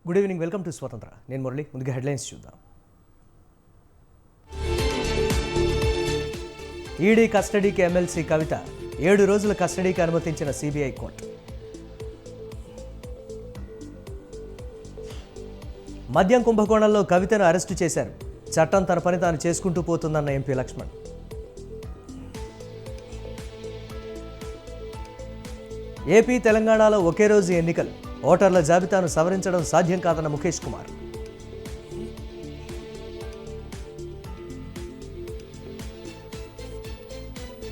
Good evening, welcome to స్వతంత్ర. నేను మురళి. ముందుగా హెడ్లైన్స్ చూద్దాం. ఈడీ కస్టడీకి ఎమ్మెల్సీ కవిత 7 రోజుల కస్టడీకి అనుమతించిన సిబిఐ కోర్టు. మద్యం కుంభకోణంలో కవితను అరెస్టు చేశారు. చట్టం తన పని తాను చేసుకుంటూ పోతుందన్న ఎంపీ లక్ష్మణ్. ఏపీ తెలంగాణలో ఒకే రోజు ఎన్నికలు. ఓటర్ల జాబితాను సవరించడం సాధ్యం కాదన్న ముఖేష్ కుమార్.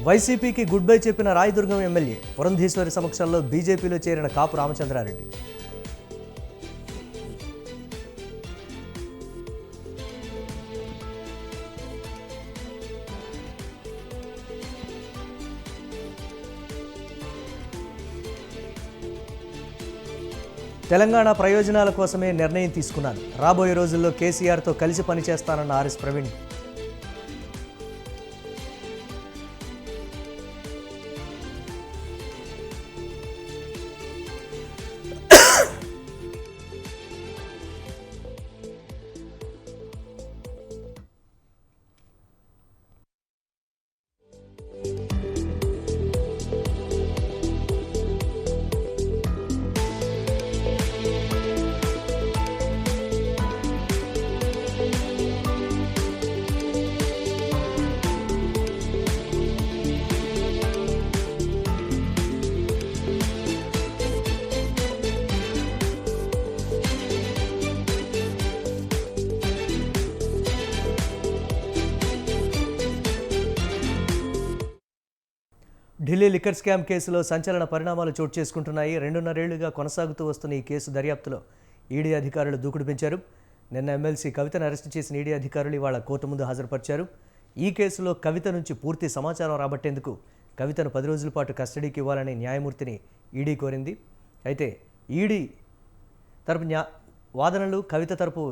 వైసీపీకి గుడ్ బై చెప్పిన రాయదుర్గం ఎమ్మెల్యే. పురంధేశ్వరి సమక్షంలో బీజేపీలో చేరిన కాపు రామచంద్రారెడ్డి. తెలంగాణ ప్రయోజనాల కోసమే నిర్ణయం తీసుకున్నాను. రాబోయే రోజుల్లో కేసీఆర్తో కలిసి పనిచేస్తానన్న RS Praveen. Delhi liquor scam కేసులో సంచలన పరిణామాలు చోటు చేసుకుంటున్నాయి. 2.5 ఏళ్లుగా కొనసాగుతూ వస్తున్న ఈ కేసు దర్యాప్తులో ఈడీ అధికారులు దూకుడు పెంచారు. నిన్న ఎమ్మెల్సీ కవితను అరెస్టు చేసిన ఈడీ అధికారులు ఇవాళ కోర్టు ముందు హాజరుపరిచారు. ఈ కేసులో కవిత నుంచి పూర్తి సమాచారం రాబట్టేందుకు కవితను 10 రోజుల పాటు కస్టడీకి ఇవ్వాలని న్యాయమూర్తిని ఈడీ కోరింది. అయితే ఈడీ తరపు వాదనలు, కవిత తరపు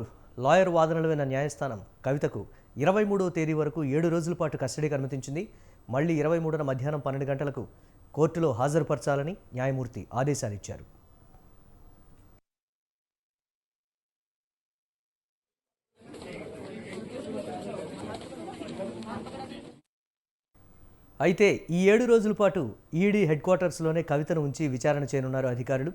లాయర్ వాదనలు విన్న న్యాయస్థానం కవితకు 23వ తేదీ వరకు 7 రోజుల పాటు కస్టడీకి అనుమతించింది. మళ్లీ 23న మధ్యాహ్నం 12 గంటలకు కోర్టులో హాజరుపరచాలని న్యాయమూర్తి ఆదేశాలు ఇచ్చారు. అయితే ఈ 7 రోజుల పాటు ఈడీ హెడ్ క్వార్టర్స్లోనే కవితను ఉంచి విచారణ చేయనున్నారు అధికారులు.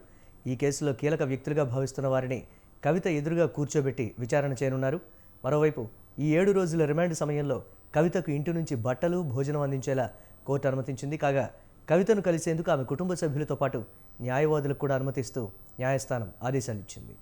ఈ కేసులో కీలక వ్యక్తులుగా భావిస్తున్న వారిని కవిత ఎదురుగా కూర్చోబెట్టి విచారణ చేయనున్నారు. మరోవైపు ఈ 7 రోజుల రిమాండ్ సమయంలో కవితకు ఇంటి నుంచి బట్టలు, భోజనం అందించేలా కోర్టు అనుమతించింది. కాగా కవితను కలిసేందుకు ఆమె కుటుంబ సభ్యులతో పాటు న్యాయవాదులకు కూడా అనుమతిస్తూ న్యాయస్థానం ఆదేశాలు ఇచ్చింది.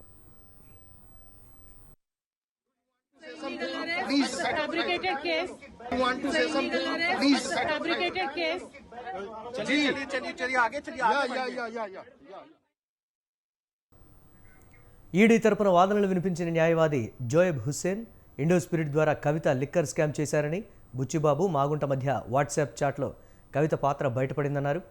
ఈడీ తరపున వాదనలు వినిపించిన న్యాయవాది జోయబ్ హుస్సేన్ ఇండో స్పిరిట్ ద్వారా కవిత లిక్కర్ స్కామ్ చేశారని, బుచ్చిబాబు, మాగుంట మధ్య వాట్సాప్ చాట్లో కవిత పాత్ర బయటపడిందన్నారు.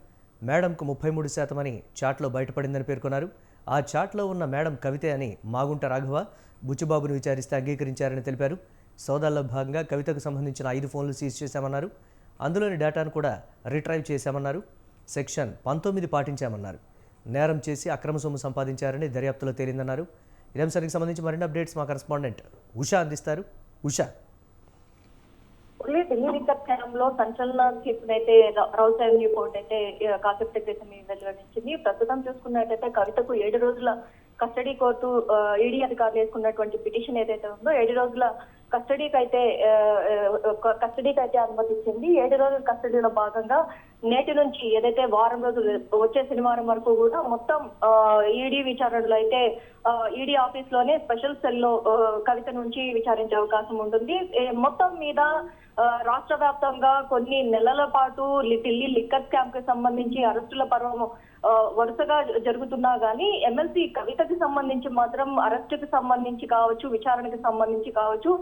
మేడంకు 33% అని చాట్లో బయటపడిందని పేర్కొన్నారు. ఆ చాట్లో ఉన్న మేడం కవితే అని మాగుంట రాఘవ బుచ్చిబాబును విచారిస్తే అంగీకరించారని తెలిపారు. సోదాల్లో భాగంగా కవితకు సంబంధించిన 5 ఫోన్లు సీజ్ చేశామన్నారు. అందులోని డేటాను కూడా రిట్రైవ్ చేశామన్నారు. సెక్షన్ 19 పాటించామన్నారు. నేరం చేసి అక్రమ సొమ్ము సంపాదించారని దర్యాప్తులో తేలిందన్నారు. ఈ అంశానికి సంబంధించి మరిన్ని అప్డేట్స్ మా కరెస్పాండెంట్ ఉషా అందిస్తారు. ఉషా, ఢిల్లీ లిక్కర్ స్కామ్లో సంచలన తీర్పునైతే రౌస్ అవెన్యూ కోర్టు అయితే కాసేపటి క్రితం వెలువరించింది. ప్రస్తుతం చూసుకున్నట్టయితే కవితకు 7 రోజుల కస్టడీ కోర్టు ఈడీ అధికారులు వేసుకున్నటువంటి పిటిషన్ ఏదైతే ఉందో 7 రోజుల కస్టడీకి అయితే అనుమతించింది. 7 రోజుల కస్టడీలో భాగంగా నేటి నుంచి ఏదైతే వారం రోజులు వచ్చే శనివారం వరకు కూడా మొత్తం ఈడీ విచారణలో అయితే ఈడీ ఆఫీస్ లోనే స్పెషల్ సెల్ లో కవిత నుంచి విచారించే అవకాశం ఉంటుంది. మొత్తం మీద రాష్ట్ర వ్యాప్తంగా కొన్ని నెలల పాటు ఢిల్లీ లిక్కర్ స్కామ్ కి సంబంధించి అరెస్టుల పర్వం వరుసగా జరుగుతున్నా గానీ ఎమ్మెల్సీ కవితకి సంబంధించి మాత్రం అరెస్టుకి సంబంధించి కావచ్చు, విచారణకి సంబంధించి కావచ్చు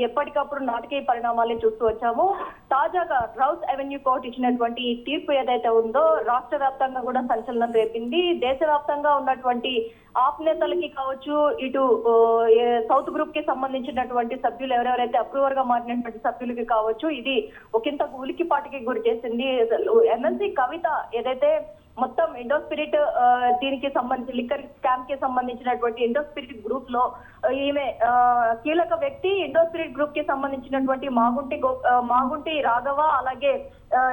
ఎప్పటికప్పుడు నాటకీయ పరిణామాలే చూస్తూ వచ్చాము. తాజాగా రౌస్ అవెన్యూ కోర్టు ఇచ్చినటువంటి ఈ తీర్పు ఏదైతే ఉందో రాష్ట్ర వ్యాప్తంగా కూడా సంచలనం రేపింది. దేశవ్యాప్తంగా ఉన్నటువంటి ఆప్ నేతలకి కావచ్చు, ఇటు సౌత్ గ్రూప్ కి సంబంధించినటువంటి సభ్యులు ఎవరెవరైతే అప్రూవర్ గా మారినటువంటి సభ్యులకి కావచ్చు, ఇది ఒకంత ఉలికిపాటికి గురి చేసింది. ఎమ్మెల్సీ కవిత ఏదైతే మొత్తం ఇండో స్పిరిట్ దీనికి సంబంధించి లిక్కర్ స్కామ్ కి సంబంధించినటువంటి ఇండో స్పిరిట్ గ్రూప్ లో ఈమె కీలక వ్యక్తి. ఇండో స్పిరిట్ గ్రూప్ కి సంబంధించినటువంటి మాగుంటి రాఘవ, అలాగే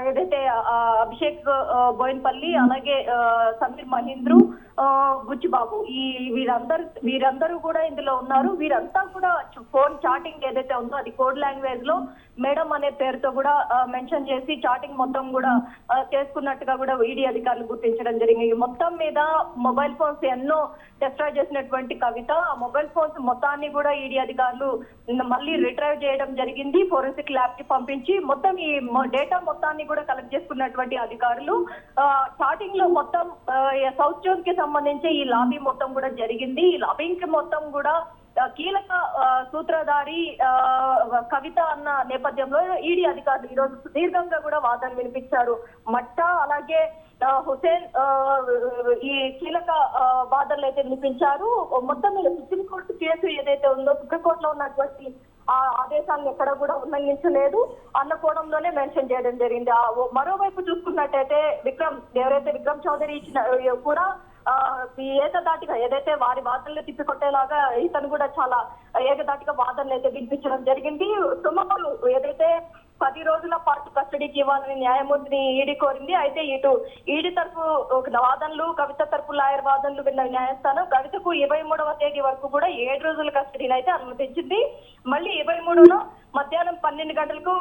ఏదైతే అభిషేక్ బోయిన్పల్లి, అలాగే సమీర్ మహేంద్రు, బుచ్చిబాబు, వీరందరూ కూడా ఇందులో ఉన్నారు. వీరంతా కూడా ఫోన్ చాటింగ్ ఏదైతే ఉందో అది కోడ్ లాంగ్వేజ్ లో మేడం అనే పేరుతో కూడా మెన్షన్ చేసి చాటింగ్ మొత్తం కూడా చేసుకున్నట్టుగా కూడా ఈడీ అధికారులు గుర్తించడం జరిగింది. మొత్తం మీద మొబైల్ ఫోన్స్ ఎన్నో డిస్ట్రాయ్ చేసినటువంటి కవిత ఆ మొబైల్ ఫోన్స్ మొత్తాన్ని కూడా ఈడీ అధికారులు మళ్ళీ రిట్రైవ్ చేయడం జరిగింది. ఫోరెన్సిక్ ల్యాబ్ కి పంపించి మొత్తం ఈ డేటా మొత్తాన్ని కూడా కలెక్ట్ చేసుకున్నటువంటి అధికారులు చాటింగ్ లో మొత్తం సౌత్ జోన్ కి సంబంధించి ఈ లాబీ మొత్తం కూడా జరిగింది. ఈ లాబింగ్ కి మొత్తం కూడా కీలక సూత్రధారి కవిత అన్న నేపథ్యంలో ఈడీ అధికారులు ఈ రోజు సుదీర్ఘంగా కూడా వాదనలు వినిపించారు. మట్టా అలాగే హుసేన్ ఈ కీలక వాదనలు అయితే వినిపించారు. మొత్తం మీద సుప్రీంకోర్టు కేసు ఏదైతే ఉందో సుప్రీంకోర్టులో ఉన్నటువంటి ఆ ఆదేశాలను ఎక్కడ కూడా ఉల్లంఘించలేదు అన్న కోణంలోనే మెన్షన్ చేయడం జరిగింది. మరోవైపు చూసుకున్నట్టయితే ఎవరైతే విక్రమ్ చౌదరి ఇచ్చిన కూడా ఏకదాటిగా ఏదైతే వారి వాదనలు తిప్పికొట్టేలాగా ఇతను కూడా చాలా ఏకదాటిగా వాదనలు అయితే వినిపించడం జరిగింది. సుమారు ఏదైతే 10 రోజుల పాటు కస్టడీకి ఇవ్వాలని న్యాయమూర్తిని ఈడీ కోరింది. అయితే ఇటు ఈడీ తరఫు వాదనలు, కవిత తరఫు లాయర్ వాదనలు విన్న న్యాయస్థానం కవితకు 23వ తేదీ వరకు కూడా 7 రోజుల కస్టడీని అయితే అనుమతించింది. మళ్ళీ 23న మధ్యాహ్నం 12 గంటలకు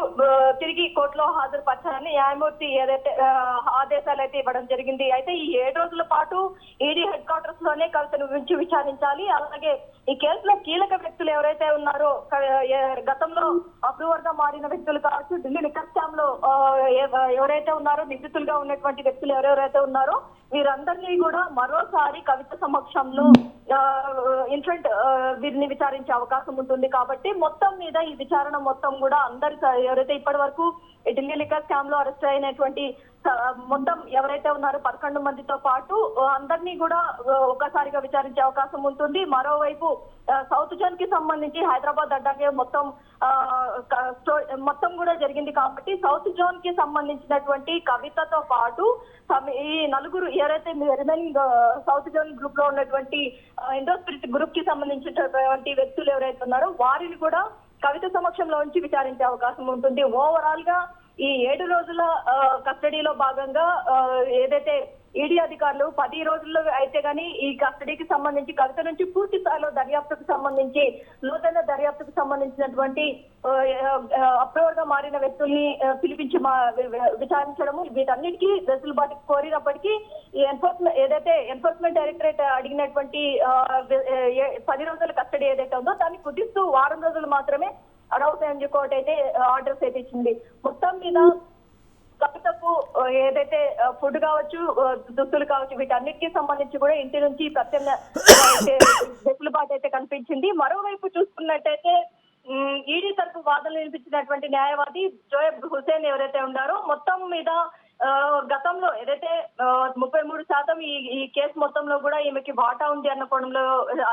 తిరిగి కోర్టులో హాజరుపరచాలని న్యాయమూర్తి ఏదైతే ఆదేశాలు అయితే ఇవ్వడం జరిగింది. అయితే ఈ 7 రోజుల పాటు ఈడీ హెడ్ క్వార్టర్స్ లోనే కవితను గురించి విచారించాలి. అలాగే ఈ కేసులో కీలక వ్యక్తులు ఎవరైతే ఉన్నారో గతంలో అప్రూవర్ గా మారిన వ్యక్తులు కావచ్చు, ఢిల్లీ లిక్కర్ స్కామ్ లో ఎవరైతే ఉన్నారో నిందితులుగా ఉన్నటువంటి వ్యక్తులు ఎవరెవరైతే ఉన్నారో వీరందరినీ కూడా మరోసారి కవిత సమక్షంలో ఇన్ఫెంట్ వీరిని విచారించే అవకాశం ఉంటుంది. కాబట్టి మొత్తం మీద ఈ విచారణ మొత్తం కూడా ఎవరైతే ఇప్పటి వరకు ఢిల్లీ లిక్కర్ స్కామ్ లో అరెస్ట్ అయినటువంటి మొత్తం ఎవరైతే ఉన్నారో 11 మందితో పాటు అందరినీ కూడా ఒక్కసారిగా విచారించే అవకాశం ఉంటుంది. మరోవైపు సౌత్ జోన్ కి సంబంధించి హైదరాబాద్ అడ్డాకే మొత్తం కూడా జరిగింది. కాబట్టి సౌత్ జోన్ కి సంబంధించినటువంటి కవితతో పాటు ఈ నలుగురు ఎవరైతే రిమైనింగ్ సౌత్ జోన్ గ్రూప్ లో ఉన్నటువంటి ఇండో స్పిరిట్ గ్రూప్ కి సంబంధించినటువంటి వ్యక్తులు ఎవరైతే ఉన్నారో వారిని కూడా కవిత సమక్షంలో ఉంచి విచారించే అవకాశం ఉంటుంది. ఓవరాల్ గా ఈ 7 రోజుల కస్టడీలో భాగంగా ఏదైతే ఈడీ అధికారులు 10 రోజుల్లో అయితే గానీ ఈ కస్టడీకి సంబంధించి కవిత నుంచి పూర్తి స్థాయిలో దర్యాప్తుకు సంబంధించి లోతైన దర్యాప్తుకు సంబంధించినటువంటి అప్రూవర్ గా మారిన వ్యక్తుల్ని పిలిపించి విచారించడము వీటన్నిటికీ వెసులుబాటు కోరినప్పటికీ ఈ ఎన్ఫోర్స్మెంట్ డైరెక్టరేట్ అడిగినటువంటి 10 రోజుల కస్టడీ ఏదైతే ఉందో దాన్ని కుదిస్తూ వారం రోజులు మాత్రమే అరౌట్ అని కోర్టు అయితే ఆర్డర్స్ అయితే ఇచ్చింది. మొత్తం మీద కవితకు ఏదైతే ఫుడ్ కావచ్చు, దుస్తులు కావచ్చు, వీటన్నిటికీ సంబంధించి కూడా ఇంటి నుంచి ప్రత్యేక వెసులుబాటు అయితే కనిపించింది. మరోవైపు చూసుకున్నట్టయితే ఈడీ తరఫు వాదనలు వినిపించినటువంటి న్యాయవాది జోయబ్ హుసేన్ ఎవరైతే ఉన్నారో మొత్తం మీద గతంలో ఏదైతే 33% ఈ కేసు మొత్తంలో కూడా ఈమెకి వాటా ఉంది అన్న కోణంలో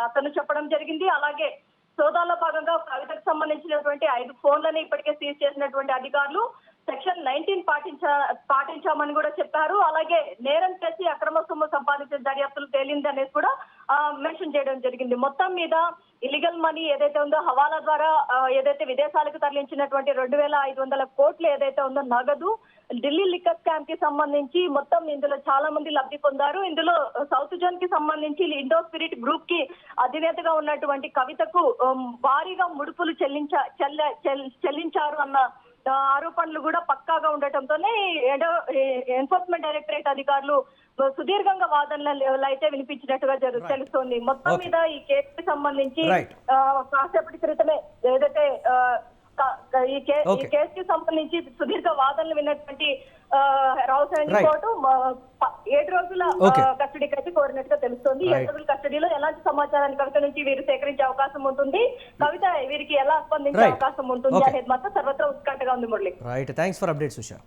అతను చెప్పడం జరిగింది. అలాగే సోదాల్లో భాగంగా కవితకు సంబంధించినటువంటి 5 ఫోన్లను ఇప్పటికే సీజ్ చేసినటువంటి అధికారులు సెక్షన్ 19 పాటించామని కూడా చెప్పారు. అలాగే నేరం చేసి అక్రమ సొమ్ము సంపాదించిన దర్యాప్తులు తేలింది అనేది కూడా మెన్షన్ చేయడం జరిగింది. మొత్తం మీద ఇల్లీగల్ మనీ ఏదైతే ఉందో హవాలా ద్వారా ఏదైతే విదేశాలకు తరలించినటువంటి 2,500 కోట్లు ఏదైతే ఉందో నగదు ఢిల్లీ లిక్కర్ స్కామ్ కి సంబంధించి మొత్తం ఇందులో చాలా మంది లబ్ధి పొందారు. ఇందులో సౌత్ జోన్ కి సంబంధించి ఇండో స్పిరిట్ గ్రూప్ కి అధినేతగా ఉన్నటువంటి కవితకు భారీగా ముడుపులు చెల్లించారు అన్న ఆరోపణలు కూడా పక్కాగా ఉండటంతోనే ఎన్ఫోర్స్మెంట్ డైరెక్టరేట్ అధికారులు సుదీర్ఘంగా వాదనలు అయితే వినిపించినట్టుగా తెలుస్తోంది. మొత్తం మీద ఈ కేసుకి సంబంధించి కాసేపటి క్రితమే ఏదైతే ఈ కేసుకి సంబంధించి సుదీర్ఘ వాదనలు విన్నటువంటి రావుసేని కోర్టు 7 రోజుల కస్టడీకి అయితే కోరినట్టుగా తెలుస్తోంది. 7 రోజుల కస్టడీలో ఎలాంటి సమాచారాన్ని కవిత నుంచి వీరు సేకరించే అవకాశం ఉంటుంది, కవిత వీరికి ఎలా స్పందించే అవకాశం ఉంటుంది అనేది మాత్రం సర్వత్రా ఉత్కంఠగా ఉంది. Murali, right, thanks for updates Usha.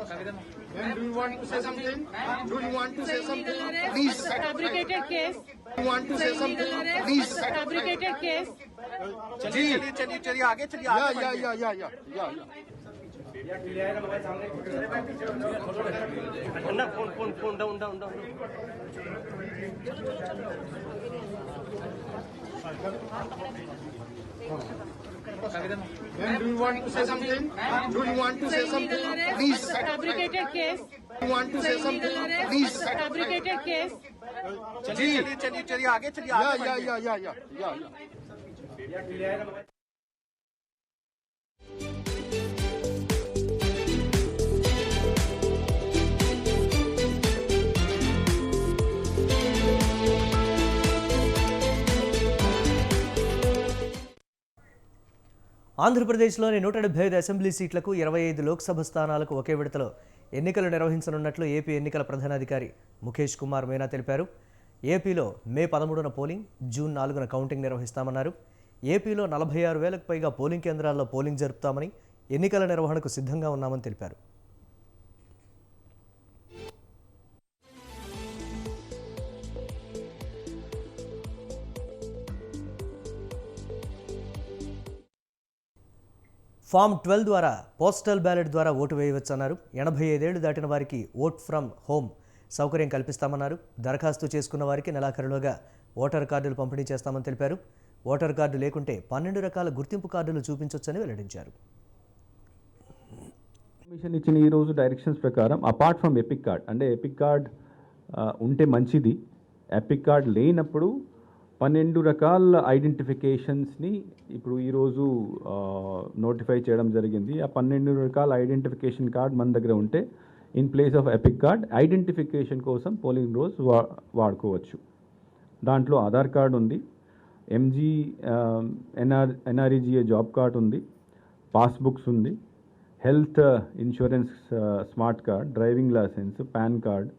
Ma'am, do you want to say something? Do you want to say something? Please. Fabricated case. Do you want to say something? Please. Fabricated case. चलिए आगे या phone down Ma'am, do you want to say something? Do you want to say something? Please. Fabricated case. Do you want to say something? Please. Fabricated case. चलिए आगे या ఆంధ్రప్రదేశ్లోని 175 assembly సీట్లకు 25 లోక్సభ స్థానాలకు ఒకే విడతలో ఎన్నికలు నిర్వహించనున్నట్లు ఏపీ ఎన్నికల ప్రధానాధికారి ముఖేష్ కుమార్ మీనా తెలిపారు. ఏపీలో మే 13న పోలింగ్, జూన్ 4న కౌంటింగ్ నిర్వహిస్తామన్నారు. ఏపీలో 46,000కు పైగా పోలింగ్ కేంద్రాల్లో పోలింగ్ జరుపుతామని, ఎన్నికల నిర్వహణకు సిద్ధంగా ఉన్నామని తెలిపారు. ఫామ్ 12 ద్వారా పోస్టల్ బ్యాలెట్ ద్వారా ఓటు వేయవచ్చన్నారు. 85 ఏళ్లు దాటిన వారికి ఓట్ ఫ్రమ్ హోమ్ సౌకర్యం కల్పిస్తామన్నారు. దరఖాస్తు చేసుకున్న వారికి నెలాఖరులోగా ఓటర్ కార్డులు పంపిణీ చేస్తామని తెలిపారు. ఓటర్ కార్డు లేకుంటే 12 రకాల గుర్తింపు కార్డులు చూపించొచ్చని వెల్లడించారు. కమిషన్ ఇచ్చిన ఈ రోజు డైరెక్షన్స్ ప్రకారం అపార్ట్ ఫ్రమ్ ఎపిక్ కార్డ్, అంటే ఎపిక్ కార్డ్ ఉంటే మంచిది, ఎపిక్ కార్డ్ లేనప్పుడు 12 రకాల ఐడెంటిఫికేషన్స్ని ఇప్పుడు ఈరోజు నోటిఫై చేయడం జరిగింది. ఆ 12 రకాల ఐడెంటిఫికేషన్ కార్డ్ మన దగ్గర ఉంటే in place of EPIC card identification కోసం పోలింగ్ రోజు వాడుకోవచ్చు. దాంట్లో ఆధార్ కార్డ్ ఉంది, ఎంజీ ఎన్ఆర్ఈజీఏ జాబ్ కార్డ్ ఉంది, పాస్బుక్స్ ఉంది, health insurance smart card, driving licence, PAN card,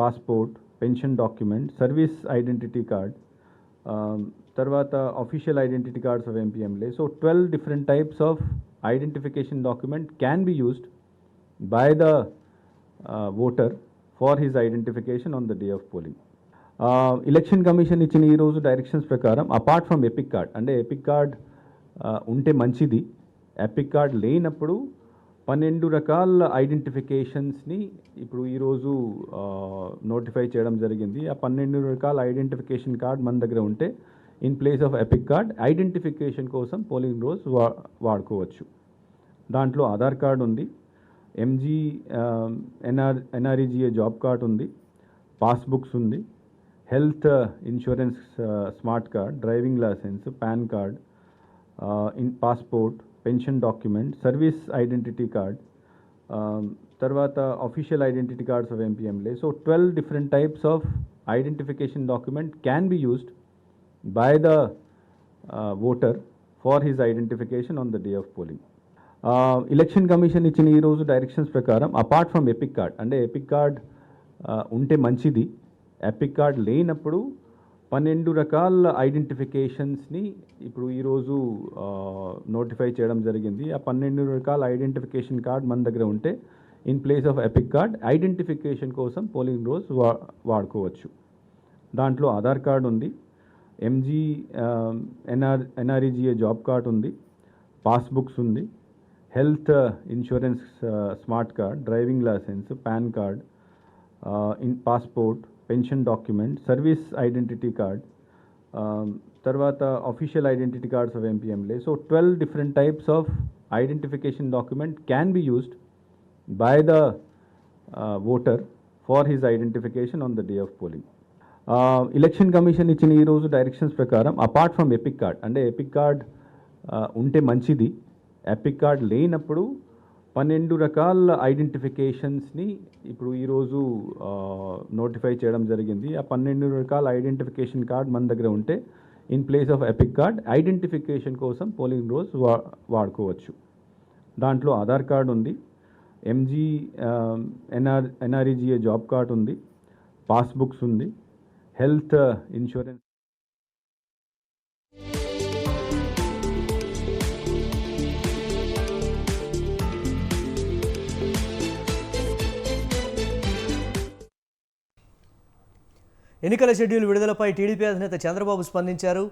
passport, pension document, service identity card, తర్వాత official identity cards of MP MLA. So 12 different types of identification document can be used by the voter for his identification on the day of polling. Election commission ఇచ్చిన ఈ రోజు directions ప్రకారం apart from epic card, అంటే epic card ఉంటే మంచిది, epic card లేనప్పుడు 12 రకాల ఐడెంటిఫికేషన్స్ని ఇప్పుడు ఈరోజు నోటిఫై చేయడం జరిగింది. ఆ 12 రకాల ఐడెంటిఫికేషన్ కార్డ్ మన దగ్గర ఉంటే in place of EPIC card identification కోసం పోలింగ్ రోజు వాడుకోవచ్చు. దాంట్లో ఆధార్ కార్డ్ ఉంది, ఎంజీ ఎన్ఆర్ఈజీఏ జాబ్ కార్డ్ ఉంది, పాస్బుక్స్ ఉంది, health insurance smart card, driving licence, PAN card, passport, pension document, service identity card, తర్వాత official identity cards of MP MLA. So 12 different types of identification document can be used by the voter for his identification on the day of polling. Election commission ఇచ్చిన ఈ రోజు directions ప్రకారం apart from epic card, అంటే epic card ఉంటే మంచిది, epic card లేనప్పుడు 12 రకాల ఐడెంటిఫికేషన్స్ని ఇప్పుడు ఈరోజు నోటిఫై చేయడం జరిగింది. ఆ 12 రకాల ఐడెంటిఫికేషన్ కార్డ్ మన దగ్గర ఉంటే in place of EPIC card identification కోసం పోలింగ్ రోజు వాడుకోవచ్చు. దాంట్లో ఆధార్ కార్డ్ ఉంది, ఎంజీ ఎన్ఆర్ఈజీఏ జాబ్ కార్డ్ ఉంది, పాస్బుక్స్ ఉంది, health insurance smart card, driving licence, PAN card, passport, pension document, service identity card, తర్వాత official identity cards of MP MLA. So 12 different types of identification document can be used by the voter for his identification on the day of polling. Election commission ఇచ్చిన ఈ రోజు directions ప్రకారం apart from epic card, అంటే epic card ఉంటే మంచిది, epic card లేనప్పుడు 12 రకాల ఐడెంటిఫికేషన్స్ని ఇప్పుడు ఈరోజు నోటిఫై చేయడం జరిగింది. ఆ 12 రకాల ఐడెంటిఫికేషన్ కార్డ్ మన దగ్గర ఉంటే in place of EPIC card identification కోసం పోలింగ్ రోజు వాడుకోవచ్చు. దాంట్లో ఆధార్ కార్డ్ ఉంది, ఎంజీ ఎన్ఆర్ఈజీఏ జాబ్ కార్డ్ ఉంది, పాస్బుక్స్ ఉంది, హెల్త్ ఇన్సూరెన్స్. ఎన్నికల షెడ్యూల్ విడుదలపై టీడీపీ అధినేత చంద్రబాబు స్పందించారు.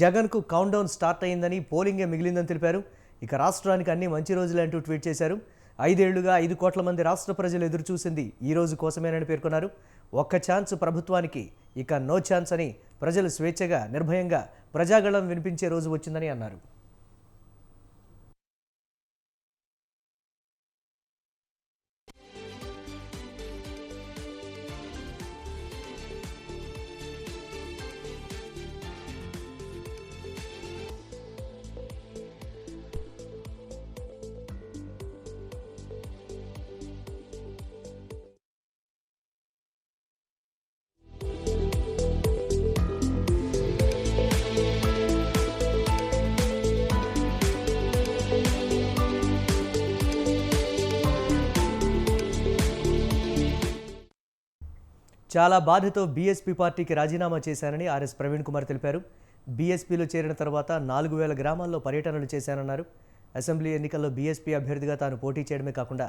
జగన్కు కౌంట్డౌన్ స్టార్ట్ అయిందని, పోలింగే మిగిలిందని తెలిపారు. ఇక రాష్ట్రానికి అన్ని మంచి రోజులే అంటూ ట్వీట్ చేశారు. 5 ఏళ్లుగా 5 కోట్ల మంది రాష్ట్ర ప్రజలు ఎదురుచూసింది ఈ రోజు కోసమేనని పేర్కొన్నారు. ఒక్క ఛాన్స్ ప్రభుత్వానికి, ఇక నో ఛాన్స్ అని ప్రజలు స్వేచ్ఛగా, నిర్భయంగా ప్రజాగళం వినిపించే రోజు వచ్చిందని అన్నారు. చాలా బాధతో బీఎస్పీ పార్టీకి రాజీనామా చేశానని ఆర్ఎస్ ప్రవీణ్ కుమార్ తెలిపారు. బీఎస్పీలో చేరిన తర్వాత 4000 గ్రామాల్లో పర్యటనలు చేశానన్నారు. అసెంబ్లీ ఎన్నికల్లో బీఎస్పీ అభ్యర్థిగా తాను పోటీ చేయడమే కాకుండా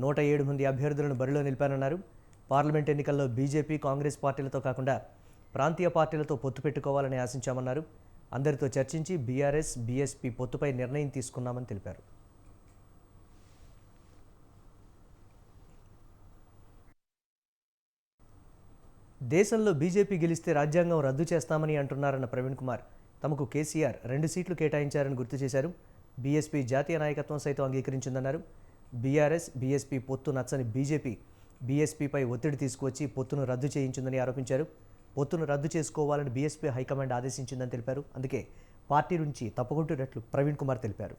107 మంది అభ్యర్థులను బరిలో నిలిపానన్నారు. పార్లమెంట్ ఎన్నికల్లో బీజేపీ, కాంగ్రెస్ పార్టీలతో కాకుండా ప్రాంతీయ పార్టీలతో పొత్తు పెట్టుకోవాలని ఆశించామన్నారు. అందరితో చర్చించి బీఆర్ఎస్, బీఎస్పీ పొత్తుపై నిర్ణయం తీసుకున్నామని తెలిపారు. దేశంలో బీజేపీ గెలిస్తే రాజ్యాంగం రద్దు చేస్తామని అంటున్నారన్న ప్రవీణ్ కుమార్ తమకు కేసీఆర్ 2 సీట్లు కేటాయించారని గుర్తు చేశారు. బీఎస్పీ జాతీయ నాయకత్వం సైతం అంగీకరించిందన్నారు. బీఆర్ఎస్, బీఎస్పీ పొత్తు నచ్చని బీజేపీ బీఎస్పీపై ఒత్తిడి తీసుకువచ్చి పొత్తును రద్దు చేయించిందని ఆరోపించారు. పొత్తును రద్దు చేసుకోవాలని బీఎస్పీ హైకమాండ్ ఆదేశించిందని తెలిపారు. అందుకే పార్టీ నుంచి తప్పుకుంటున్నట్లు ప్రవీణ్ కుమార్ తెలిపారు.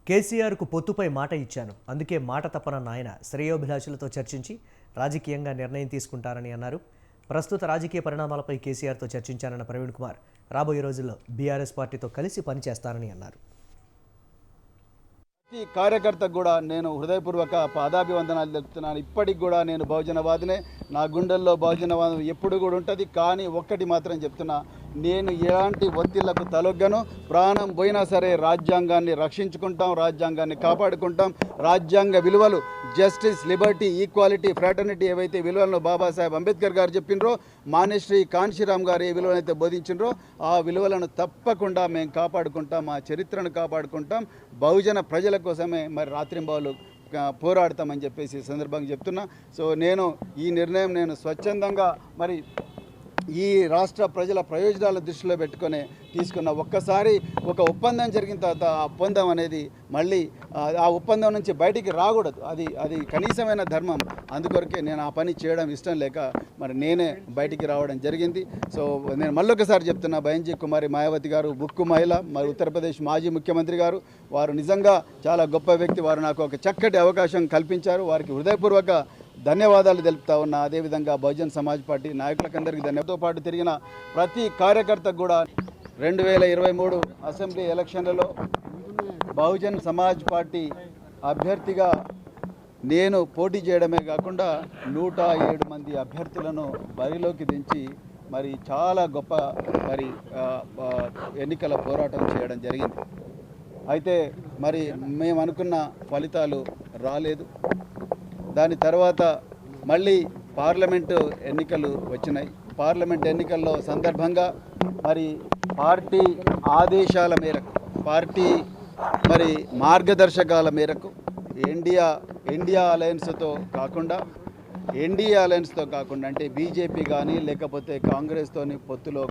కేసీఆర్కు పొత్తుపై మాట ఇచ్చాను, అందుకే మాట తప్పనన్న ఆయన శ్రేయోభిలాషులతో చర్చించి రాజకీయంగా నిర్ణయం తీసుకుంటారని అన్నారు. ప్రస్తుత రాజకీయ పరిణామాలపై కేసీఆర్తో చర్చించానన్న ప్రవీణ్ కుమార్ రాబోయే రోజుల్లో బీఆర్ఎస్ పార్టీతో కలిసి పనిచేస్తారని అన్నారు. ప్రతి కార్యకర్తకు కూడా నేను హృదయపూర్వక పాదాభివందనాలు తెలుపుతున్నాను. ఇప్పటికి కూడా నేను బహుజనవాదినే, నా గుండెల్లో బహుజనవాదం ఎప్పుడు కూడా ఉంటుంది. కానీ ఒక్కటి మాత్రం చెప్తున్నా, నేను ఎలాంటి ఒత్తిళ్లకు తలొగ్గను. ప్రాణం పోయినా సరే రాజ్యాంగాన్ని రక్షించుకుంటాం, రాజ్యాంగాన్ని కాపాడుకుంటాం. రాజ్యాంగ విలువలు జస్టిస్, లిబర్టీ, ఈక్వాలిటీ, ఫ్రాటర్నిటీ ఏవైతే విలువలను బాబాసాహెబ్ అంబేద్కర్ గారు చెప్పినరో, మానేశ్రీ కాన్షీరామ్ గారు ఏ విలువలైతే బోధించినరో ఆ విలువలను తప్పకుండా మేము కాపాడుకుంటాం, ఆ చరిత్రను కాపాడుకుంటాం. బహుజన ప్రజల కోసమే మరి రాత్రింబవలు పోరాడతామని చెప్పేసి ఈ సందర్భంగా చెప్తున్నా. సో ఈ నిర్ణయం నేను స్వచ్ఛందంగా మరి ఈ రాష్ట్ర ప్రజల ప్రయోజనాల దృష్టిలో పెట్టుకొని తీసుకున్న. ఒక్కసారి ఒక ఒప్పందం జరిగిన తర్వాత ఆ ఒప్పందం అనేది మళ్ళీ ఆ ఒప్పందం నుంచి బయటికి రాకూడదు. అది కనీసమైన ధర్మం. అందుకొరకే నేను ఆ పని చేయడం ఇష్టం లేక మరి నేనే బయటికి రావడం జరిగింది. సో నేను మళ్ళొకసారి చెప్తున్నా, బైంజీ కుమారి మాయావతి గారు ఉక్కు మహిళ, మరి ఉత్తరప్రదేశ్ మాజీ ముఖ్యమంత్రి గారు, వారు నిజంగా చాలా గొప్ప వ్యక్తి. వారు నాకు ఒక చక్కటి అవకాశం కల్పించారు. వారికి హృదయపూర్వక ధన్యవాదాలు తెలుపుతా ఉన్నా. అదేవిధంగా బహుజన్ సమాజ్ పార్టీ నాయకులకందరికీ ధన్యవాదాలతో పాటు తిరిగిన ప్రతి కార్యకర్తకు కూడా 2023 అసెంబ్లీ ఎలక్షన్లలో బహుజన్ సమాజ్ పార్టీ అభ్యర్థిగా నేను పోటీ చేయడమే కాకుండా 107 మంది అభ్యర్థులను బరిలోకి దించి మరి చాలా గొప్ప మరి ఎన్నికల పోరాటం చేయడం జరిగింది. అయితే మరి మేము అనుకున్న ఫలితాలు రాలేదు. దాని తర్వాత మళ్ళీ పార్లమెంటు ఎన్నికలు వచ్చినాయి. పార్లమెంట్ ఎన్నికల్లో సందర్భంగా మరి పార్టీ ఆదేశాల మేరకు, పార్టీ మరి మార్గదర్శకాల మేరకు ఇండియా అలయన్స్తో కాకుండా అంటే బీజేపీ కానీ లేకపోతే కాంగ్రెస్తోని పొత్తులో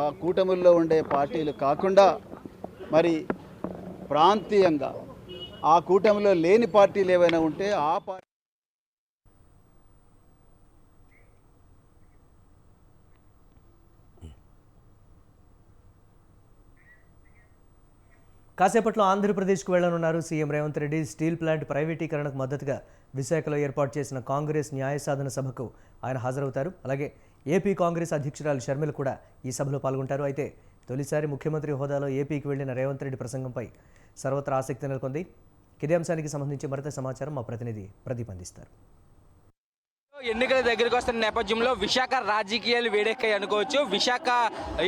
ఆ కూటముల్లో ఉండే పార్టీలు కాకుండా మరి ప్రాంతీయంగా ఆ కూటమిలో లేని పార్టీలు ఏవైనా ఉంటే ఆ పార్టీ కాసేపట్లో ఆంధ్రప్రదేశ్కు వెళ్లనున్నారు CM Revanth Reddy. Steel plant ప్రైవేటీకరణకు మద్దతుగా విశాఖలో ఏర్పాటు చేసిన కాంగ్రెస్ న్యాయ సాధన సభకు ఆయన హాజరవుతారు. అలాగే ఏపీ కాంగ్రెస్ అధ్యక్షురాలు షర్మిల కూడా ఈ సభలో పాల్గొంటారు. అయితే తొలిసారి ముఖ్యమంత్రి హోదాలో ఏపీకి వెళ్లిన రేవంత్ రెడ్డి ప్రసంగంపై సర్వత్రా ఆసక్తి నెలకొంది. ఇదే అంశానికి సంబంధించి మరింత సమాచారం మా ప్రతినిధి ప్రదీప్ అందిస్తారు. ఎన్నికల దగ్గరికి వస్తున్న నేపథ్యంలో విశాఖ రాజకీయాలు వేడెక్కాయి అనుకోవచ్చు. విశాఖ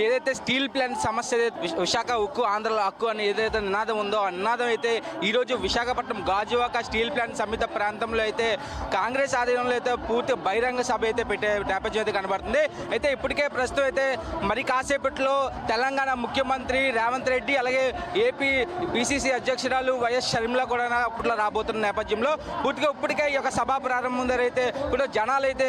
ఏదైతే స్టీల్ ప్లాంట్ సమస్య, విశాఖ ఉక్కు ఆంధ్రలో హక్కు అని ఏదైతే నినాదం ఉందో ఆ నినాదం అయితే ఈరోజు విశాఖపట్నం గాజువాక స్టీల్ ప్లాంట్ సమ్మిత ప్రాంతంలో అయితే కాంగ్రెస్ ఆధ్వర్యంలో అయితే పూర్తి బహిరంగ సభ అయితే పెట్టే నేపథ్యం అయితే కనబడుతుంది. అయితే ఇప్పటికే ప్రస్తుతం అయితే మరి కాసేపట్లో తెలంగాణ ముఖ్యమంత్రి రేవంత్ రెడ్డి అలాగే ఏపీ పిసిసి అధ్యక్షురాలు వైఎస్ షర్మిల కూడా అప్పట్లో రాబోతున్న నేపథ్యంలో పూర్తిగా ఇప్పటికే ఈ యొక్క సభా ప్రారంభం ముందర అయితే ఇప్పుడు జనాలు అయితే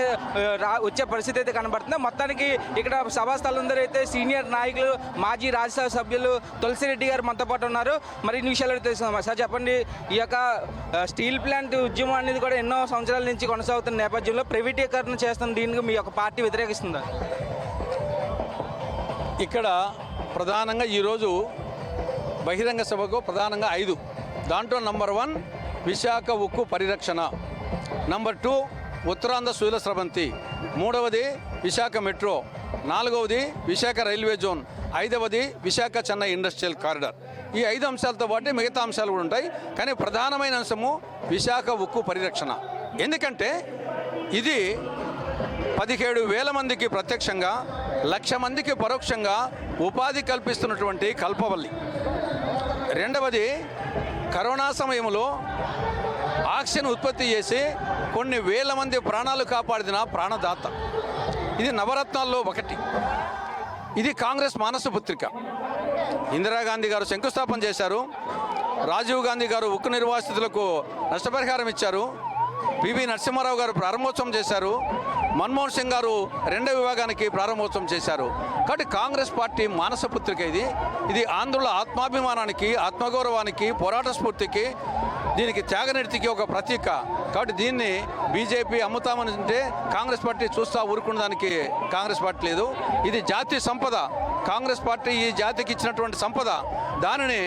వచ్చే పరిస్థితి అయితే కనబడుతుంది. మొత్తానికి ఇక్కడ సభాస్థలం ముందర అయితే సీనియర్ నాయకులు మాజీ రాజ్యసభ సభ్యులు తులసిరెడ్డి గారు మనతో పాటు ఉన్నారు. మరిన్ని విషయాలు తెలుసుకుందాం. సార్ చెప్పండి, ఈ యొక్క స్టీల్ ప్లాంట్ ఉద్యమం అనేది కూడా ఎన్నో సంవత్సరాల నుంచి కొనసాగుతున్న నేపథ్యంలో ప్రైవేటీకరణ చేస్తున్న దీనికి మీ యొక్క పార్టీ వ్యతిరేకిస్తుందా? ఇక్కడ ప్రధానంగా ఈరోజు బహిరంగ సభకు ప్రధానంగా 5, దాంట్లో నంబర్ 1 విశాఖ ఉక్కు పరిరక్షణ, నంబర్ 2 ఉత్తరాంధ్ర సుజల స్రవంతి, 3వది విశాఖ మెట్రో, 4వది విశాఖ రైల్వే జోన్, 5వది విశాఖ చెన్నై ఇండస్ట్రియల్ కారిడార్. ఈ 5 అంశాలతో పాటు మిగతా అంశాలు కూడా ఉంటాయి. కానీ ప్రధానమైన అంశము విశాఖ ఉక్కు పరిరక్షణ. ఎందుకంటే ఇది 17,000 మందికి ప్రత్యక్షంగా, 1,00,000 మందికి పరోక్షంగా ఉపాధి కల్పిస్తున్నటువంటి కల్పవల్లి. 2వది కరోనా సమయంలో ఆక్సిజన్ ఉత్పత్తి చేసి కొన్ని వేల మంది ప్రాణాలు కాపాడిన ప్రాణదాత. ఇది నవరత్నాల్లో ఒకటి. ఇది కాంగ్రెస్ మానస పుత్రిక. ఇందిరాగాంధీ గారు శంకుస్థాపన చేశారు. రాజీవ్ గాంధీ గారు ఉక్కు నిర్వాసితులకు నష్టపరిహారం ఇచ్చారు. పివి నరసింహారావు గారు ప్రారంభోత్సవం చేశారు. మన్మోహన్ సింగ్ గారు 2వ విభాగానికి ప్రారంభోత్సవం చేశారు. కాబట్టి కాంగ్రెస్ పార్టీ మానసపుత్రిక ఇది ఆంధ్రుల ఆత్మాభిమానానికి, ఆత్మగౌరవానికి, పోరాట స్ఫూర్తికి, దీనికి త్యాగనిర్తికి ఒక ప్రతీక. కాబట్టి దీన్ని బీజేపీ అమ్ముతామని అంటే కాంగ్రెస్ పార్టీ చూస్తా ఊరుకున్న దానికి కాంగ్రెస్ పార్టీ లేదు. ఇది జాతీయ సంపద. కాంగ్రెస్ పార్టీ ఈ జాతికి ఇచ్చినటువంటి సంపద. దానిని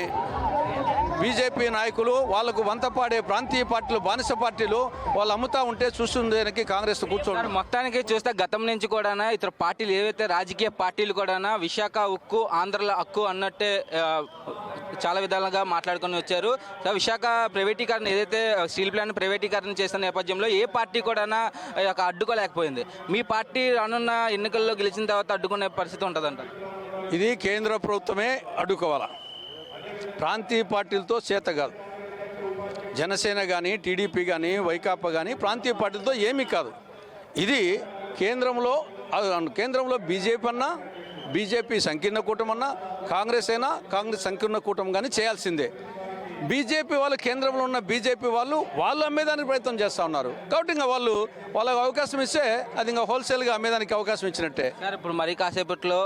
బీజేపీ నాయకులు వాళ్ళకు వంతపాడే ప్రాంతీయ పార్టీలు, బానిస పార్టీలు వాళ్ళు అమ్ముతా ఉంటే చూస్తుండేకి కాంగ్రెస్ కూర్చోండి. మొత్తానికి చూస్తే గతం నుంచి కూడా ఇతర పార్టీలు ఏవైతే రాజకీయ పార్టీలు కూడా విశాఖ ఉక్కు ఆంధ్రల హక్కు అన్నట్టే చాలా విధాలుగా మాట్లాడుకొని వచ్చారు. విశాఖ ప్రైవేటీకరణ ఏదైతే స్టీల్ ప్లాంట్ ప్రైవేటీకరణ చేస్తున్న నేపథ్యంలో ఏ పార్టీ కూడా అడ్డుకోలేకపోయింది. మీ పార్టీ రానున్న ఎన్నికల్లో గెలిచిన తర్వాత అడ్డుకునే పరిస్థితి ఉంటుందంట. ఇది కేంద్ర ప్రభుత్వమే అడ్డుకోవాలా, ప్రాంతీయ పార్టీలతో చేత కాదు. జనసేన కానీ, టీడీపీ కానీ, వైకాపా కానీ ప్రాంతీయ పార్టీలతో ఏమీ కాదు. ఇది కేంద్రంలో బీజేపీ అన్నా, బీజేపీ సంకీర్ణ కూటమి అన్నా, కాంగ్రెస్ అయినా కాంగ్రెస్ సంకీర్ణ కూటమి కానీ చేయాల్సిందే. బీజేపీ వాళ్ళు, కేంద్రంలో ఉన్న బీజేపీ వాళ్ళు అమ్మేదానికి ప్రయత్నం చేస్తూ ఉన్నారు. కాబట్టి ఇంకా వాళ్ళకి అవకాశం ఇస్తే అది ఇంకా హోల్సేల్గా అమ్మేదానికి అవకాశం ఇచ్చినట్టే. సార్, ఇప్పుడు మరి కాసేపట్లో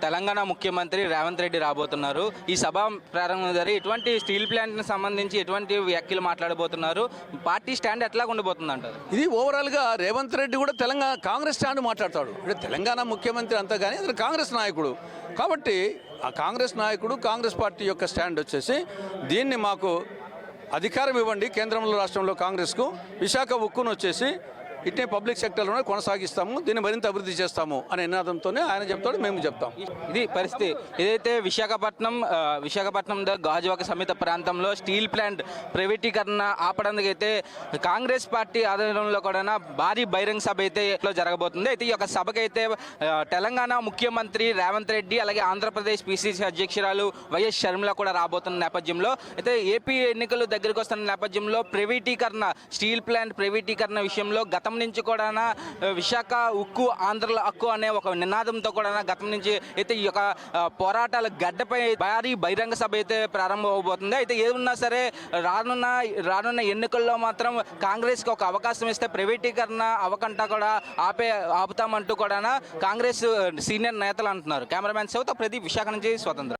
తెలంగాణ ముఖ్యమంత్రి రేవంత్ రెడ్డి రాబోతున్నారు. ఈ సభ ప్రారంభం జరిగి ఎటువంటి స్టీల్ ప్లాంట్కి సంబంధించి ఎటువంటి వ్యాఖ్యలు మాట్లాడబోతున్నారు? పార్టీ స్టాండ్ ఎట్లా ఉండబోతుంది అంటారు? ఇది ఓవరాల్గా రేవంత్ రెడ్డి కూడా తెలంగాణ కాంగ్రెస్ స్టాండ్ మాట్లాడతాడు. అంటే తెలంగాణ ముఖ్యమంత్రి అంతా కానీ అతను కాంగ్రెస్ నాయకుడు. కాబట్టి ఆ కాంగ్రెస్ నాయకుడు, కాంగ్రెస్ పార్టీ యొక్క స్టాండ్ వచ్చేసి దీన్ని మాకు అధికారం ఇవ్వండి కేంద్రంలో, రాష్ట్రంలో కాంగ్రెస్కు, విశాఖ ఉక్కును వచ్చేసి ఇట్నే పబ్లిక్ సెక్టర్లోనే కొనసాగిస్తాము, దీన్ని మరింత అభివృద్ధి చేస్తాము అనే నినాదంతోనే ఆయన చెప్తాడు, మేము చెప్తాం. ఇది పరిస్థితి. ఏదైతే విశాఖపట్నం గాజువాక సమిత ప్రాంతంలో స్టీల్ ప్లాంట్ ప్రైవేటీకరణ ఆపడానికి అయితే కాంగ్రెస్ పార్టీ ఆధ్వర్యంలో కూడా భారీ బహిరంగ సభ అయితే జరగబోతుంది. అయితే ఈ యొక్క సభకైతే తెలంగాణ ముఖ్యమంత్రి రేవంత్ రెడ్డి అలాగే ఆంధ్రప్రదేశ్ పిసిసి అధ్యక్షురాలు వైఎస్ షర్మిల కూడా రాబోతున్న నేపథ్యంలో అయితే ఏపీ ఎన్నికలు దగ్గరికి వస్తున్న నేపథ్యంలో ప్రైవేటీకరణ, స్టీల్ ప్లాంట్ ప్రైవేటీకరణ విషయంలో గతం నుంచి కూడా విశాఖ ఉక్కు ఆంధ్రల హక్కు అనే ఒక నినాదంతో కూడా గతం నుంచి అయితే ఈ యొక్క పోరాటాల గడ్డపై భారీ బహిరంగ సభ అయితే ప్రారంభం అవబోతుంది. అయితే ఏమున్నా సరే రానున్న ఎన్నికల్లో మాత్రం కాంగ్రెస్కి ఒక అవకాశం ఇస్తే ప్రైవేటీకరణ అవకంటా కూడా ఆపుతామంటూ కూడా కాంగ్రెస్ సీనియర్ నేతలు అంటున్నారు. కెమెరామ్యాన్ సౌత్ ప్రదీప్, విశాఖ నుంచి స్వతంత్ర.